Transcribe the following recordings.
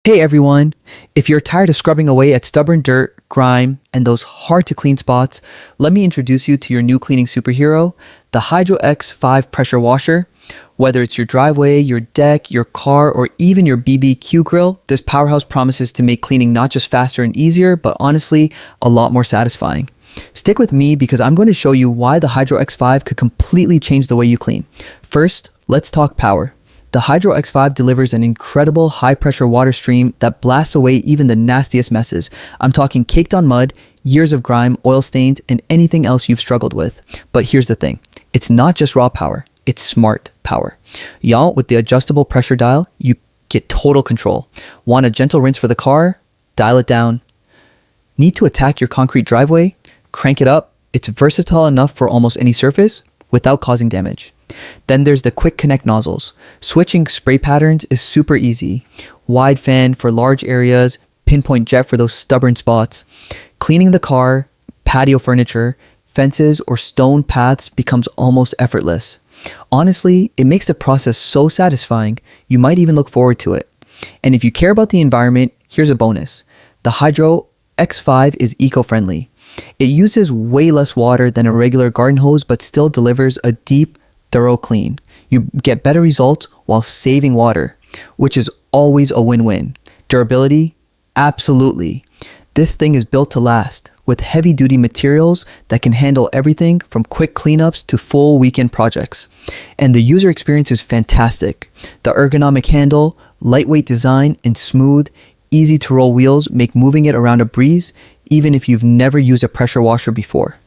Hey everyone! If you're tired of scrubbing away at stubborn dirt, grime, and those hard to clean spots, let me introduce you to your new cleaning superhero, the Hydro X5 pressure washer. Whether it's your driveway, your deck, your car, or even your BBQ grill, this powerhouse promises to make cleaning not just faster and easier, but honestly, a lot more satisfying. Stick with me because I'm going to show you why the Hydro X5 could completely change the way you clean. First, let's talk power. The Hydro X5 delivers an incredible high-pressure water stream that blasts away even the nastiest messes. I'm talking caked on mud, years of grime, oil stains, and anything else you've struggled with. But here's the thing. It's not just raw power. It's smart power. Y'all, with the adjustable pressure dial, you get total control. Want a gentle rinse for the car? Dial it down. Need to attack your concrete driveway? Crank it up. It's versatile enough for almost any surface without causing damage. Then there's the quick connect nozzles. Switching spray patterns is super easy. Wide fan for large areas, pinpoint jet for those stubborn spots. Cleaning the car, patio furniture, fences, or stone paths becomes almost effortless. Honestly, it makes the process so satisfying, you might even look forward to it. And if you care about the environment, here's a bonus. The Hydro X5 is eco-friendly. It uses way less water than a regular garden hose, but still delivers a deep, thorough clean. You get better results while saving water, which is always a win-win. Durability? Absolutely. This thing is built to last, with heavy-duty materials that can handle everything from quick cleanups to full weekend projects. And the user experience is fantastic. The ergonomic handle, lightweight design, and smooth, easy-to-roll wheels make moving it around a breeze, even if you've never used a pressure washer before.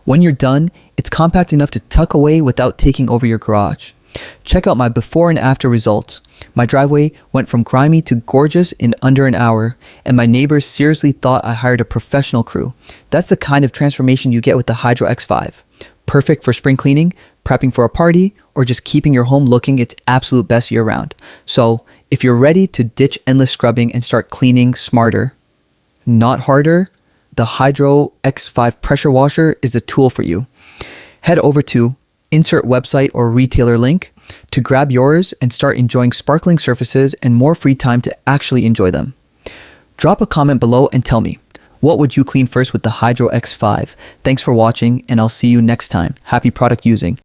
When you're done, it's compact enough to tuck away without taking over your garage. Check out my before and after results. My driveway went from grimy to gorgeous in under an hour, and my neighbors seriously thought I hired a professional crew. That's the kind of transformation you get with the Hydro X5. Perfect for spring cleaning, prepping for a party, or just keeping your home looking its absolute best year-round. So, if you're ready to ditch endless scrubbing and start cleaning smarter, not harder, the Hydro X5 pressure washer is the tool for you. Head over to insert website or retailer link to grab yours and start enjoying sparkling surfaces and more free time to actually enjoy them. Drop a comment below and tell me, what would you clean first with the Hydro X5? Thanks for watching, and I'll see you next time. Happy product using.